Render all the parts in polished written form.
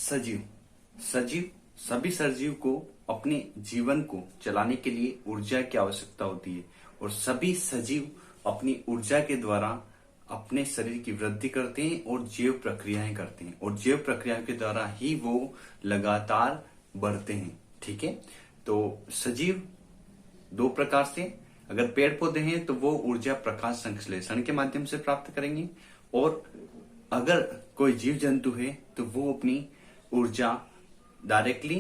सजीव सजीव सभी सजीव को अपने जीवन को चलाने के लिए ऊर्जा की आवश्यकता होती है और सभी सजीव अपनी ऊर्जा के द्वारा अपने शरीर की वृद्धि करते हैं और जैव प्रक्रियाएं करते हैं और जैव प्रक्रियाओं के द्वारा ही वो लगातार बढ़ते हैं। ठीक है, तो सजीव दो प्रकार से, अगर पेड़ पौधे हैं तो वो ऊर्जा प्रकाश संश्लेषण के माध्यम से प्राप्त करेंगे और अगर कोई जीव जंतु है तो वो अपनी ऊर्जा डायरेक्टली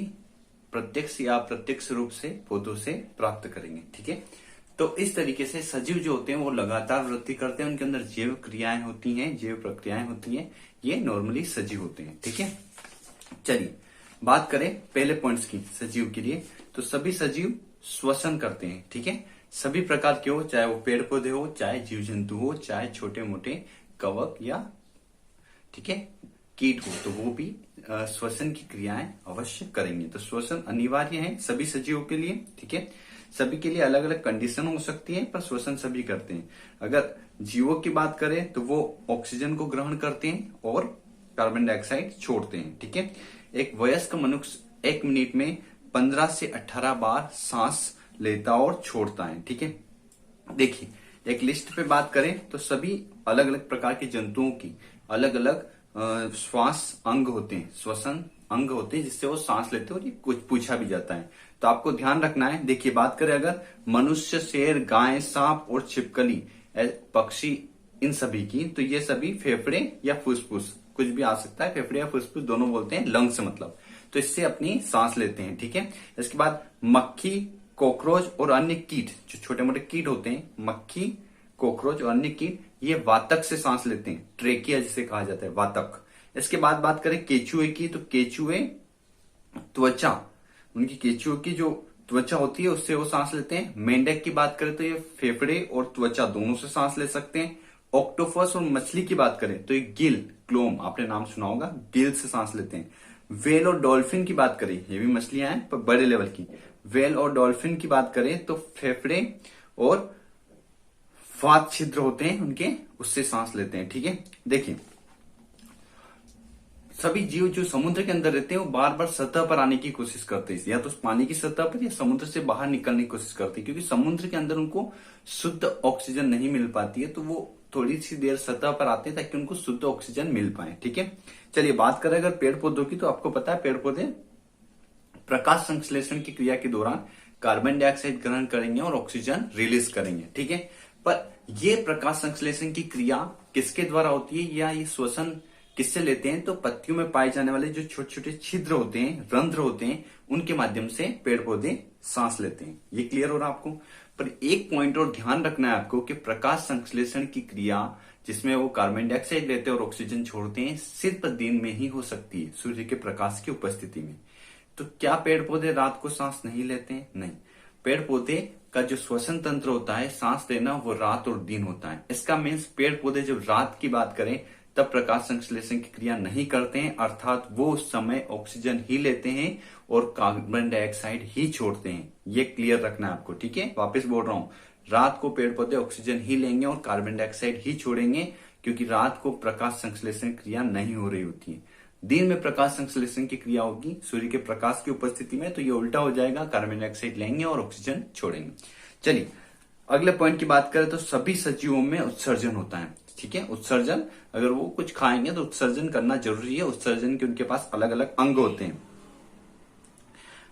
प्रत्यक्ष या अप्रत्यक्ष रूप से पौधों से प्राप्त करेंगे। ठीक है, तो इस तरीके से सजीव जो होते हैं वो लगातार वृद्धि करते हैं, उनके अंदर जैव क्रियाएं होती हैं, जैव प्रक्रियाएं होती हैं, ये नॉर्मली सजीव होते हैं। ठीक है, चलिए बात करें पहले पॉइंट्स की सजीव के लिए, तो सभी सजीव श्वसन करते हैं। ठीक है, सभी प्रकार के हो, चाहे वो पेड़ पौधे हो, चाहे जीव जंतु हो, चाहे छोटे मोटे कवक या ठीक है कीट हो, तो वो भी श्वसन की क्रियाएं अवश्य करेंगे। तो श्वसन अनिवार्य है सभी सजीवों के लिए। ठीक है, सभी के लिए अलग अलग कंडीशन हो सकती है पर श्वसन सभी करते हैं। अगर जीवों की बात करें तो वो ऑक्सीजन को ग्रहण करते हैं और कार्बन डाइऑक्साइड छोड़ते हैं। ठीक है, एक वयस्क मनुष्य 1 मिनट में 15 से 18 बार सांस लेता और छोड़ता है। ठीक है, देखिए एक लिस्ट पे बात करें तो सभी अलग अलग प्रकार के जंतुओं की अलग अलग श्वास अंग होते हैं, श्वसन अंग होते हैं जिससे वो सांस लेते हैं और ये कुछ पूछा भी जाता है। तो आपको ध्यान रखना है। देखिए बात करें अगर मनुष्य, शेर, गाय, सांप और छिपकली, पक्षी, इन सभी की, तो ये सभी फेफड़े या फुसफुस, कुछ भी आ सकता है, फेफड़े या फुसफुस दोनों बोलते हैं, लंग्स मतलब, तो इससे अपनी सांस लेते हैं। ठीक है, इसके बाद मक्खी, कॉकरोच और अन्य कीट, जो छोटे मोटे कीट होते हैं, मक्खी, कॉकरोच और अन्य कीट, ये वातक से सांस लेते हैं, ट्रेकिया जिसे कहा जाता है, वातक। इसके बाद बात करें केचुए की, तो केचुए त्वचा, उनकी केचुए की जो त्वचा होती है उससे वो सांस लेते हैं। मेंढक की बात करें तो ये फेफड़े और त्वचा दोनों से सांस ले सकते हैं। ऑक्टोपस और मछली की बात करें तो ये गिल, क्लोम, आपने नाम सुना होगा, गिल से सांस लेते हैं। वेल और डॉल्फिन की बात करें, ये भी मछलियां हैं पर बड़े लेवल की। वेल और डॉल्फिन की बात करें तो फेफड़े और स्वाद छिद्र होते हैं उनके, उससे सांस लेते हैं। ठीक है, देखिए सभी जीव जो समुद्र के अंदर रहते हैं वो बार बार सतह पर आने की कोशिश करते हैं, या तो पानी की सतह पर या समुद्र से बाहर निकलने की कोशिश करते हैं, क्योंकि समुद्र के अंदर उनको शुद्ध ऑक्सीजन नहीं मिल पाती है, तो वो थोड़ी सी देर सतह पर आते हैं ताकि उनको शुद्ध ऑक्सीजन मिल पाए। ठीक है, चलिए बात करें अगर पेड़ पौधों की, तो आपको पता है पेड़ पौधे प्रकाश संश्लेषण की क्रिया के दौरान कार्बन डाइऑक्साइड ग्रहण करेंगे और ऑक्सीजन रिलीज करेंगे। ठीक है, पर ये प्रकाश संश्लेषण की क्रिया किसके द्वारा होती है या ये श्वसन किससे लेते हैं, तो पत्तियों में पाए जाने वाले जो छोटे छोटे छिद्र होते हैं, रंध्र होते हैं, उनके माध्यम से पेड़ पौधे सांस लेते हैं। ये क्लियर हो रहा आपको। पर एक पॉइंट और ध्यान रखना है आपको कि प्रकाश संश्लेषण की क्रिया जिसमें वो कार्बन डाइऑक्साइड लेते हैं और ऑक्सीजन छोड़ते हैं सिर्फ दिन में ही हो सकती है, सूर्य के प्रकाश की उपस्थिति में। तो क्या पेड़ पौधे रात को सांस नहीं लेते हैं? नहीं, पेड़ पौधे का जो श्वसन तंत्र होता है, सांस लेना, वो रात और दिन होता है। इसका मीन्स पेड़ पौधे जब रात की बात करें तब प्रकाश संश्लेषण की क्रिया नहीं करते हैं, अर्थात वो उस समय ऑक्सीजन ही लेते हैं और कार्बन डाइऑक्साइड ही छोड़ते हैं। ये क्लियर रखना है आपको। ठीक है, वापस बोल रहा हूं, रात को पेड़ पौधे ऑक्सीजन ही लेंगे और कार्बन डाइऑक्साइड ही छोड़ेंगे, क्योंकि रात को प्रकाश संश्लेषण क्रिया नहीं हो रही होती है। दिन में प्रकाश संश्लेषण की क्रिया होगी सूर्य के प्रकाश की उपस्थिति में, तो ये उल्टा हो जाएगा, कार्बन डाइऑक्साइड लेंगे और ऑक्सीजन छोड़ेंगे। चलिए अगले पॉइंट की बात करें तो सभी सजीवों में उत्सर्जन होता है। ठीक है, उत्सर्जन, अगर वो कुछ खाएंगे तो उत्सर्जन करना जरूरी है। उत्सर्जन के उनके पास अलग अलग अंग होते हैं।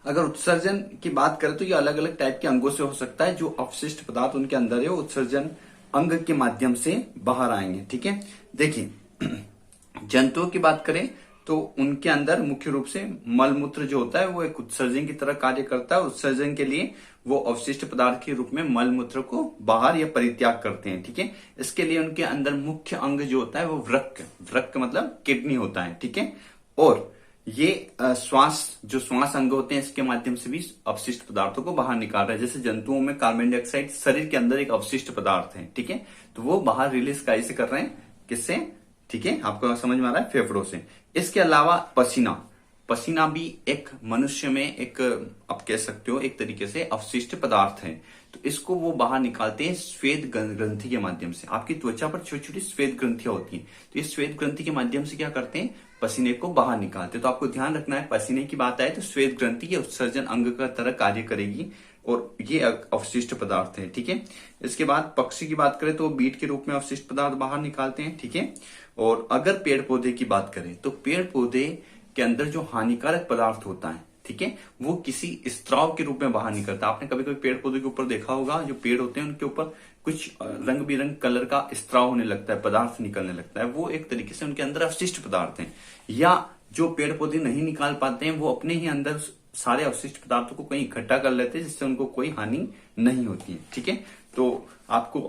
अगर उत्सर्जन की बात करें तो ये अलग अलग टाइप के अंगों से हो सकता है। जो अपशिष्ट पदार्थ उनके अंदर है वो उत्सर्जन अंग के माध्यम से बाहर आएंगे। ठीक है, देखिए जंतुओं की बात करें तो उनके अंदर मुख्य रूप से मलमूत्र जो होता है वो एक उत्सर्जन की तरह कार्य करता है। उत्सर्जन के लिए वो अवशिष्ट पदार्थ के रूप में मलमूत्र को बाहर या परित्याग करते हैं। ठीक है, इसके लिए उनके अंदर मुख्य अंग जो होता है वो वृक्क मतलब किडनी होता है। ठीक है, और ये श्वास अंग होते हैं, इसके माध्यम से भी अपशिष्ट पदार्थों को बाहर निकाल रहा है। जैसे जंतुओं में कार्बन डाइऑक्साइड शरीर के अंदर एक अवशिष्ट पदार्थ है। ठीक है, तो वो बाहर रिलीज कैसे कर रहे हैं, किससे? ठीक है, आपको समझ में आ रहा है, फेफड़ों से। इसके अलावा पसीना भी एक मनुष्य में एक, आप कह सकते हो एक तरीके से अवशिष्ट पदार्थ है। तो इसको वो बाहर निकालते हैं श्वेत ग्रंथि के माध्यम से। आपकी त्वचा पर छोटी छोटी श्वेत ग्रंथियां होती हैं, तो ये श्वेत ग्रंथि के माध्यम से क्या करते हैं, पसीने को बाहर निकालते हैं। तो आपको ध्यान रखना है, पसीने की बात आए तो श्वेत ग्रंथि ये उत्सर्जन अंग का तरह कार्य करेगी और ये अवशिष्ट पदार्थ है। ठीक है, इसके बाद पक्षी की बात करें तो बीट के रूप में अवशिष्ट पदार्थ बाहर निकालते हैं। ठीक है, और अगर पेड़ पौधे की बात करें तो पेड़ पौधे के अंदर जो हानिकारक पदार्थ होता है, ठीक है, वो किसी स्त्राव के रूप में बाहर निकलता है। आपने कभी कभी पेड़ पौधे के ऊपर देखा होगा, जो पेड़ होते हैं उनके ऊपर कुछ रंग बिरंग कलर का स्त्राव होने लगता है, पदार्थ निकलने लगता है, वो एक तरीके से उनके अंदर अवशिष्ट पदार्थ हैं। या जो पेड़ पौधे नहीं निकाल पाते हैं वो अपने ही अंदर सारे अवशिष्ट पदार्थों को कहीं इकट्ठा कर लेते हैं, जिससे उनको कोई हानि नहीं होती है। ठीक है, तो आपको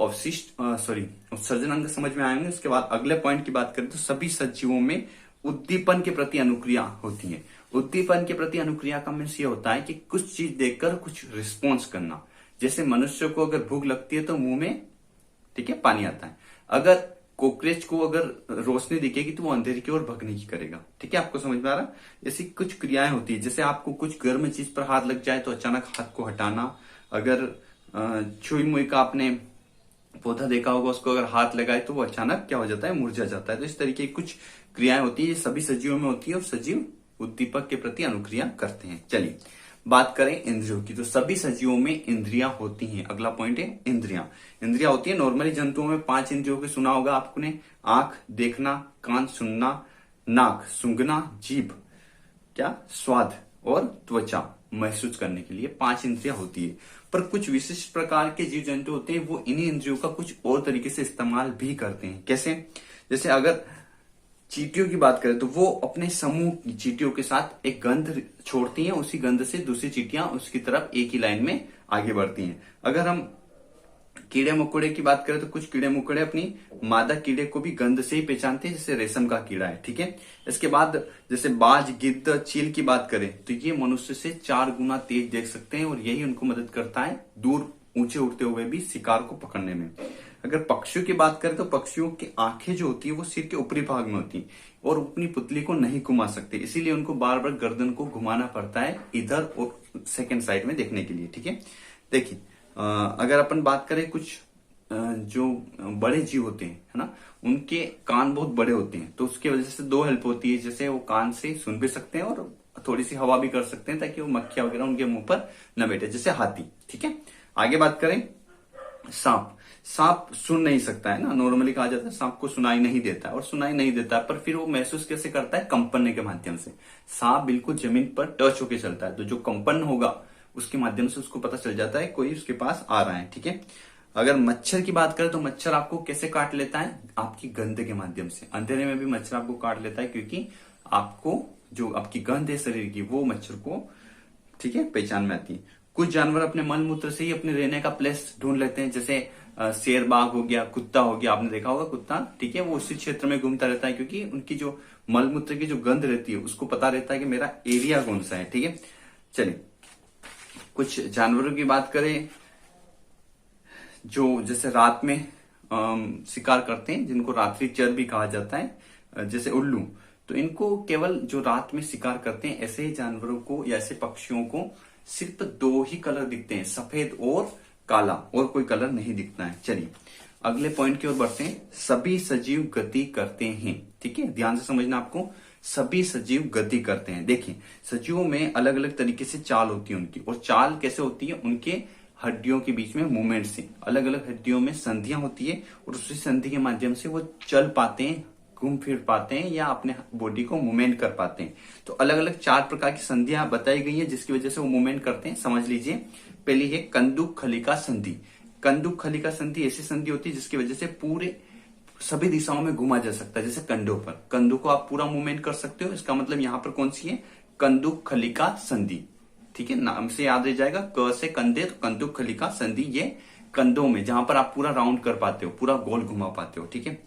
उत्सर्जन अंग समझ में आएंगे। उसके बाद अगले पॉइंट की बात करें तो सभी सजीवों में उद्दीपन के प्रति अनुक्रिया होती है। उद्दीपन के प्रति अनुक्रिया का मीन्स ये होता है कि कुछ चीज देखकर कुछ रिस्पॉन्स करना। जैसे मनुष्य को अगर भूख लगती है तो मुंह में, ठीक है, पानी आता है। अगर कॉकरोच को अगर रोशनी दिखेगी तो वो अंधेरे की ओर भगने की करेगा। ठीक है, आपको समझ में आ रहा है। ऐसी कुछ क्रियाएं होती है। जैसे आपको कुछ गर्म चीज पर हाथ लग जाए तो अचानक हाथ को हटाना। अगर छुई मुई का आपने पौधा देखा होगा, उसको अगर हाथ लगाए तो वो अचानक क्या हो जाता है, मुरझा जाता है। तो इस तरीके की कुछ क्रियाएं होती है, ये सभी सजीवों में होती है और सजीव उद्दीपक के प्रति अनुक्रिया करते हैं। चलिए बात करें इंद्रियों की, तो सभी सजीवों में इंद्रियां होती हैं। अगला पॉइंट है इंद्रियां। इंद्रियां होती है नॉर्मली जंतुओं में 5 इंद्रियों के सुना होगा आपने, आंख देखना, कान सुनना, नाक सूंघना, जीभ क्या स्वाद और त्वचा महसूस करने के लिए 5 इंद्रियां होती है। पर कुछ विशिष्ट प्रकार के जीव जंतु होते हैं वो इन्हीं इंद्रियों का कुछ और तरीके से इस्तेमाल भी करते हैं। कैसे? जैसे अगर चींटियों की बात करें तो वो अपने समूह की चींटियों के साथ एक गंध छोड़ती हैं, उसी गंध से दूसरी चींटियां उसकी तरफ एक ही लाइन में आगे बढ़ती हैं। अगर हम कीड़े मकोड़े की बात करें तो कुछ कीड़े मकोड़े अपनी मादा कीड़े को भी गंध से ही पहचानते हैं, जैसे रेशम का कीड़ा है। ठीक है, इसके बाद जैसे बाज, गिद्ध, चील की बात करें तो ये मनुष्य से 4 गुना तेज देख सकते हैं और यही उनको मदद करता है दूर ऊंचे उड़ते हुए भी शिकार को पकड़ने में। अगर पक्षियों की बात करें तो पक्षियों की आंखें जो होती है वो सिर के ऊपरी भाग में होती है और अपनी पुतली को नहीं घुमा सकते, इसीलिए उनको बार बार गर्दन को घुमाना पड़ता है इधर और सेकंड साइड में देखने के लिए। ठीक है, देखिए अगर अपन बात करें कुछ जो बड़े जीव होते हैं, है ना, उनके कान बहुत बड़े होते हैं, तो उसकी वजह से 2 हेल्प होती है। जैसे वो कान से सुन भी सकते हैं और थोड़ी सी हवा भी कर सकते हैं ताकि वो मक्खियां वगैरह उनके मुंह पर न बैठे, जैसे हाथी। ठीक है, आगे बात करें सांप। सांप सुन नहीं सकता है ना, नॉर्मली कहा जाता है सांप को सुनाई नहीं देता है, और सुनाई नहीं देता है पर फिर वो महसूस कैसे करता है, कंपन के माध्यम से। सांप बिल्कुल जमीन पर टच होकर चलता है, तो जो कंपन होगा उसके माध्यम से उसको पता चल जाता है कोई उसके पास आ रहा है। ठीक है, अगर मच्छर की बात करें तो मच्छर आपको कैसे काट लेता है, आपकी गंध के माध्यम से। अंधेरे में भी मच्छर आपको काट लेता है क्योंकि आपको जो आपकी गंध है शरीर की वो मच्छर को, ठीक है, पहचान में आती है। कुछ जानवर अपने मल मूत्र से ही अपने रहने का प्लेस ढूंढ लेते हैं, जैसे शेर बाघ हो गया, कुत्ता हो गया, आपने देखा होगा कुत्ता, ठीक है, वो उसी क्षेत्र में घूमता रहता है क्योंकि उनकी जो मल मूत्र की जो गंध रहती है उसको पता रहता है कि मेरा एरिया कौन सा है। ठीक है, चलिए कुछ जानवरों की बात करें जो जैसे रात में शिकार करते हैं, जिनको रात्रि चर भी कहा जाता है, जैसे उल्लू। तो इनको केवल जो रात में शिकार करते हैं ऐसे ही जानवरों को या ऐसे पक्षियों को सिर्फ 2 ही कलर दिखते हैं, सफेद और काला, और कोई कलर नहीं दिखता है। चलिए अगले पॉइंट की ओर बढ़ते हैं। सभी सजीव गति करते हैं। ठीक है, ध्यान से समझना आपको, सभी सजीव गति करते हैं। देखिए सजीवों में अलग अलग तरीके से चाल होती है उनकी, और चाल कैसे होती है, उनके हड्डियों के बीच में मूवमेंट से। अलग अलग हड्डियों में संधियां होती है और उसी संधि के माध्यम से वो चल पाते हैं, घूम फिर पाते हैं या अपने बॉडी को मूवमेंट कर पाते हैं। तो अलग अलग 4 प्रकार की संधियां बताई गई है जिसकी वजह से वो मूवमेंट करते हैं। समझ लीजिए, पहली है कंदुक खलिका संधि। कंदुक खलिका संधि ऐसी संधि होती है जिसकी वजह से पूरे सभी दिशाओं में घुमा जा सकता है, जैसे कंधों पर। कंधों को आप पूरा मूवमेंट कर सकते हो, इसका मतलब यहाँ पर कौन सी है, कंदुक खलिका संधि। ठीक है, नाम से याद रह जाएगा, क से कंधे, तो कंदुक खलिका संधि, ये कंधों में जहां पर आप पूरा राउंड कर पाते हो, पूरा गोल घुमा पाते हो। ठीक है,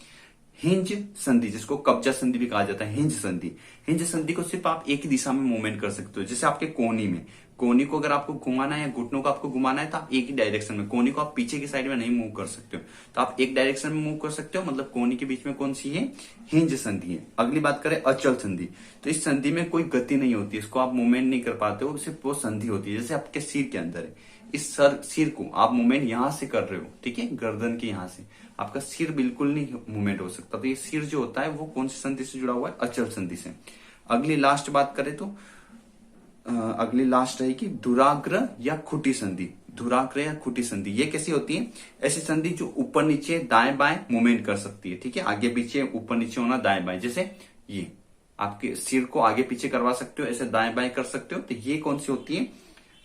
हिंज संधि, जिसको कब्जा संधि भी कहा जाता है, हिंज संधि। हिंज संधि को सिर्फ आप एक ही दिशा में मूवमेंट कर सकते हो, जैसे आपके कोहनी में कोहनी को अगर आपको घुमाना है या घुटनों को आपको घुमाना है तो आप एक ही डायरेक्शन में, कोहनी को आप पीछे की साइड में नहीं मूव कर सकते हो, तो आप एक डायरेक्शन में मूव कर सकते हो, मतलब कोहनी के बीच में कौन सी है, हिंज संधि है। अगली बात करें अचल संधि, तो इस संधि में कोई गति नहीं होती, इसको आप मूवमेंट नहीं कर पाते हो, सिर्फ वो संधि होती है। जैसे आपके सिर के अंदर है, इस सिर को आप मूवमेंट यहां से कर रहे हो, ठीक है, गर्दन के यहां से, आपका सिर बिल्कुल नहीं मूवमेंट हो सकता, तो ये सिर जो होता है वो कौन सी संधि से जुड़ा हुआ है, अचल संधि से। अगली लास्ट बात करें तो अगली लास्ट रहेगी धुराग्र या खुटी संधि। धुराग्र या खुटी संधि ये कैसी होती है, ऐसी संधि जो ऊपर नीचे दाएं बाएं मूवमेंट कर सकती है, ठीक है, आगे पीछे ऊपर नीचे होना, दाएं बाएं, जैसे ये आपके सिर को आगे पीछे करवा सकते हो, ऐसे दाएं बाएं कर सकते हो, तो ये कौन सी होती है,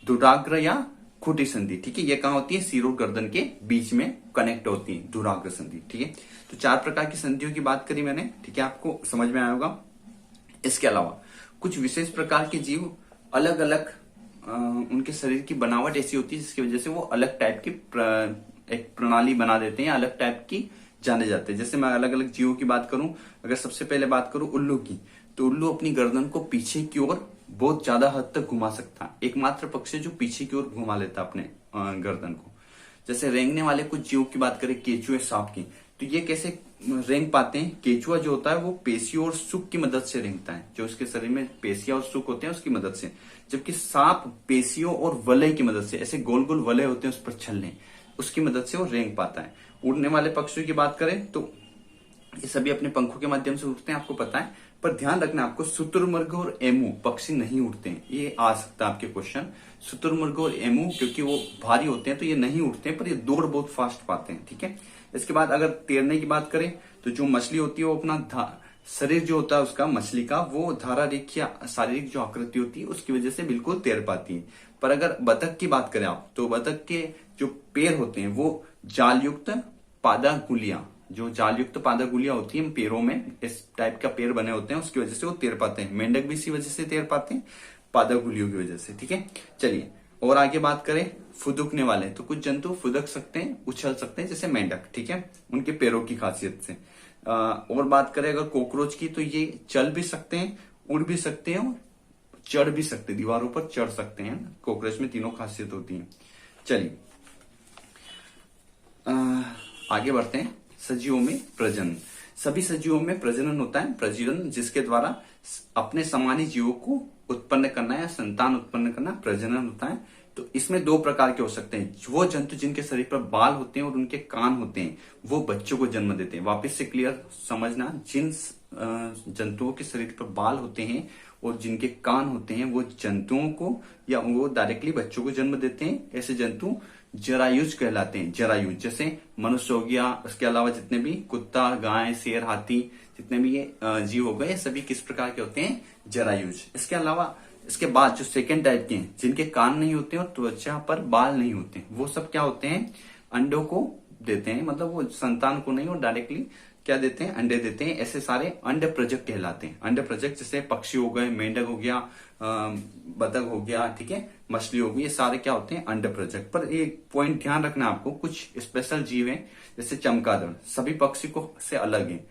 धुराग्र या खुटी संधि, ठीक है। ये कहां होती है, सिर और गर्दन के बीच में कनेक्ट होती है धुराग्र संधि, ठीक है। तो 4 प्रकार की संधियों की बात करी मैंने, ठीक है, आपको समझ में आया होगा। इसके अलावा कुछ विशेष प्रकार के जीव अलग अलग उनके शरीर की बनावट ऐसी होती है जिसकी वजह से वो अलग टाइप की एक प्रणाली बना देते हैं, अलग टाइप की जाने जाते हैं। जैसे मैं अलग अलग जीवों की बात करूं, अगर सबसे पहले बात करूं उल्लू की, तो उल्लू अपनी गर्दन को पीछे की ओर बहुत ज्यादा हद तक घुमा सकता है, एकमात्र पक्षी जो पीछे की ओर घुमा लेता है अपने गर्दन को। जैसे रेंगने वाले कुछ जीवों की बात करें, केचुए, सांप की, तो ये कैसे रेंग पाते हैं, केचुआ जो होता है वो पेशियों और सुख की मदद से रेंगता है, जो उसके शरीर में पेशियां और सुख होते हैं उसकी मदद से, जबकि सांप पेशियों और वलय की मदद से, ऐसे गोल गोल वलय होते हैं उस पर छलने, उसकी मदद से वो रेंग पाता है। उड़ने वाले पक्षियों की बात करें तो ये सभी अपने पंखों के माध्यम से उड़ते हैं, आपको पता है, पर ध्यान रखना आपको शुतुरमुर्ग और एमू पक्षी नहीं उड़ते हैं, ये आ सकता है आपके क्वेश्चन। शुतुरमुर्ग और एमू क्योंकि वो भारी होते हैं तो ये नहीं उड़ते हैं, पर ये दौड़ बहुत फास्ट पाते हैं, ठीक है। इसके बाद अगर तैरने की बात करें तो जो मछली होती है वो अपना शरीर जो होता है उसका, मछली का, वो धारा रेखीय शारीरिक जो आकृति होती है उसकी वजह से बिल्कुल तैर पाती है। पर अगर बतख की बात करें आप, तो बतख के जो पैर होते हैं वो जालयुक्त पादागुलिया, जो जालयुक्त पादागुलिया होती है पैरों में, इस टाइप का पैर बने होते हैं, उसकी वजह से वो तैर पाते हैं। मेंढक भी इसी वजह से तैर पाते हैं, पादागुलियों की वजह से, ठीक है। चलिए और आगे बात करें फुदकने वाले, तो कुछ जंतु फुदक सकते हैं, उछल सकते हैं, जैसे मेंढक, ठीक है, उनके पैरों की खासियत से। और बात करें अगर कॉकरोच की, तो ये चल भी सकते हैं, उड़ भी सकते हैं और चढ़ भी सकते हैं, दीवारों पर चढ़ सकते हैं। कॉकरोच में तीनों खासियत होती है। चलिए आगे बढ़ते हैं। सजीवों में प्रजनन, सभी सजीवों में प्रजनन होता है, प्रजनन जिसके द्वारा अपने समानी जीवों को उत्पन्न करना या संतान उत्पन्न करना प्रजनन होता है। तो इसमें 2 प्रकार के हो सकते हैं, वो जंतु जिनके शरीर पर बाल होते हैं और उनके कान होते हैं वो बच्चों को जन्म देते हैं। वापस से क्लियर समझना, जिन जंतुओं के शरीर पर बाल होते हैं और जिनके कान होते हैं वो जंतुओं को या वो डायरेक्टली बच्चों को जन्म देते हैं, ऐसे जंतु जरायुज कहलाते हैं। जरायुज जैसे मनुष्य हो गया, उसके अलावा जितने भी कुत्ता, गाय, शेर, हाथी, जितने भी ये जीव हो गए, सभी किस प्रकार के होते हैं, जरायुज। इसके अलावा इसके बाद जो सेकेंड टाइप के हैं, जिनके कान नहीं होते और त्वचा पर बाल नहीं होते, वो सब क्या होते हैं, अंडों को देते हैं, मतलब वो संतान को नहीं और डायरेक्टली क्या देते हैं, अंडे देते हैं। ऐसे सारे अंड प्रजक कहलाते हैं। अंड प्रजक जैसे पक्षी हो गए, मेंढक हो गया, बतख हो गया, ठीक है, मछली हो गई, ये सारे क्या होते हैं, अंड प्रजक। पर एक पॉइंट ध्यान रखना आपको, कुछ स्पेशल जीव हैं जैसे चमगादड़, सभी पक्षी को से अलग है।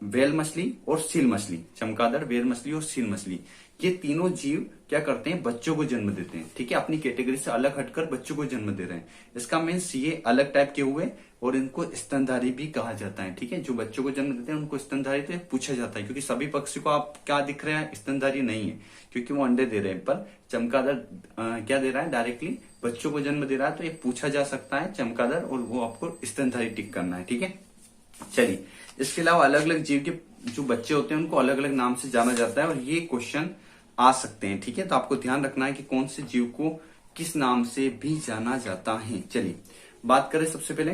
व्हेल मछली और सील मछली, चमगादड़, व्हेल मछली और सील मछली, ये तीनों जीव क्या करते हैं, बच्चों को जन्म देते हैं, ठीक है, अपनी कैटेगरी से अलग हटकर बच्चों को जन्म दे रहे हैं। इसका मीन्स ये अलग टाइप के हुए और इनको स्तनधारी भी कहा जाता है, ठीक है। जो बच्चों को जन्म देते हैं उनको स्तनधारी तो पूछा जाता है, क्योंकि सभी पक्षी को आप क्या दिख रहे हैं, स्तनधारी नहीं है, क्योंकि वो अंडे दे रहे हैं। पर चमगादड़ क्या दे रहा है, डायरेक्टली बच्चों को जन्म दे रहा है, तो ये पूछा जा सकता है चमगादड़, और वो आपको स्तनधारी टिक करना है, ठीक है। चलिए इसके अलावा अलग अलग जीव के जो बच्चे होते हैं उनको अलग अलग नाम से जाना जाता है और ये क्वेश्चन आ सकते हैं, ठीक है। तो आपको ध्यान रखना है कि कौन से जीव को किस नाम से भी जाना जाता है। चलिए बात करें सबसे पहले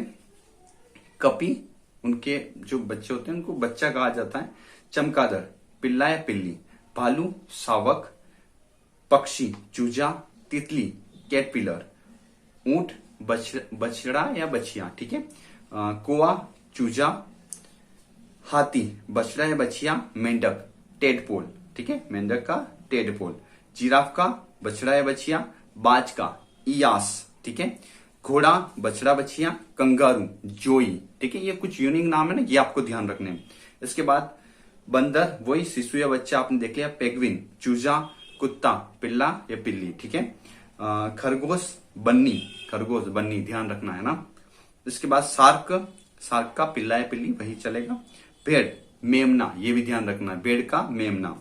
कपी, उनके जो बच्चे होते हैं उनको बच्चा कहा जाता है। चमगादड़, पिल्ला या पिल्ली। भालू, शावक। पक्षी, चूजा, तितली, कैटरपिलर। ऊंट, बछड़ा या बछिया, ठीक है। कौवा, चूजा। हाथी, बछड़ा या बछिया। मेंढक, टेडपोल, ठीक है, मेंढक का टेडपोल। जिराफ का बछड़ा या बछिया। बाज का इयास, ठीक है। घोड़ा, बछड़ा बछिया। कंगारू, जोई, ठीक है। ये कुछ यूनिक नाम है ना, ये आपको ध्यान रखने हैं। इसके बाद बंदर, वही शिशु या बच्चा आपने देख लिया। पेंगुइन, चूजा। कुत्ता, पिल्ला या पिल्ली, ठीक है। खरगोश बन्नी ध्यान रखना है ना। इसके बाद सार्क का पिल्ला या पिल्ली वही चलेगा। भेड़, मेमना, ये भी ध्यान रखना है, भेड़ का मेमना।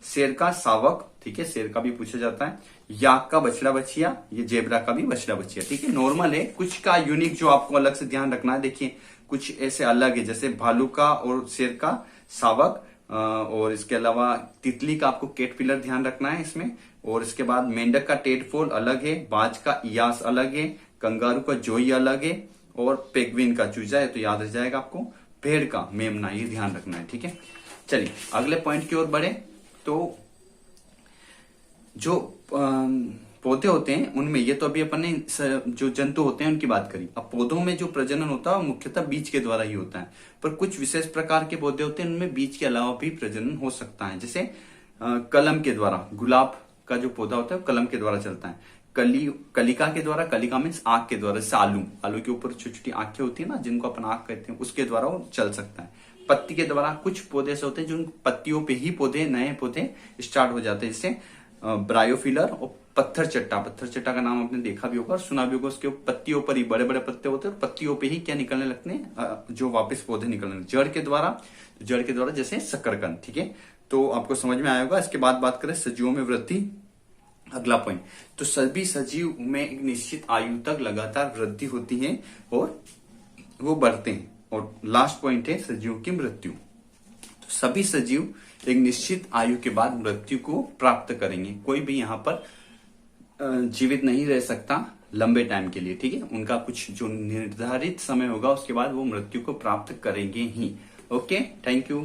शेर का शावक, ठीक है, शेर का भी पूछा जाता है। याक का बछड़ा बछिया, ये जेबरा का भी बछड़ा बछिया, ठीक है। नॉर्मल है, कुछ का यूनिक जो आपको अलग से ध्यान रखना है। देखिए कुछ ऐसे अलग है, जैसे भालू का और शेर का शावक, और इसके अलावा तितली का आपको कैटरपिलर ध्यान रखना है इसमें। और इसके बाद मेंढक का टेडपोल अलग है, बाज का इयास अलग है, कंगारू का जोई अलग है, और पेंगुइन का चूजा है, तो याद रह जाएगा आपको। भेड़ का मेमना, ये ध्यान रखना है, ठीक है। चलिए अगले पॉइंट की ओर बढ़े। तो जो पौधे होते हैं उनमें, ये तो अभी अपन ने जो जंतु होते हैं उनकी बात करी। अब पौधों में जो प्रजनन होता है वो मुख्यतः बीज के द्वारा ही होता है, पर कुछ विशेष प्रकार के पौधे होते हैं उनमें बीज के अलावा भी प्रजनन हो सकता है। जैसे कलम के द्वारा, गुलाब का जो पौधा होता है कलम के द्वारा चलता है। कलिका के द्वारा, कलिका मीन्स आंख के द्वारा, जैसे आलू के ऊपर छोटी छोटी आंखें होती है ना, जिनको अपन आंख कहते हैं, उसके द्वारा वो चल सकता है। पत्ती के द्वारा, कुछ पौधे ऐसे होते हैं जो पत्तियों पे ही नए पौधे स्टार्ट हो जाते हैं, जैसे ब्रायोफिलर और पत्थर चट्टा का नाम आपने देखा भी होगा और सुना भी होगा। उसके पत्तियों पर ही बड़े बड़े पत्ते होते हैं और पत्तियों पे ही क्या निकलने लगते हैं, जो वापस पौधे निकलने, जड़ के द्वारा जैसे शकरकंद, ठीक है। तो आपको समझ में आया होगा। इसके बाद बात करें सजीवों में वृद्धि, अगला पॉइंट। तो सभी सजीव में एक निश्चित आयु तक लगातार वृद्धि होती है और वो बढ़ते हैं। और लास्ट पॉइंट है सजीवों की मृत्यु। तो सभी सजीव एक निश्चित आयु के बाद मृत्यु को प्राप्त करेंगे। कोई भी यहाँ पर जीवित नहीं रह सकता लंबे टाइम के लिए, ठीक है। उनका कुछ जो निर्धारित समय होगा उसके बाद वो मृत्यु को प्राप्त करेंगे ही। Okay, thank you.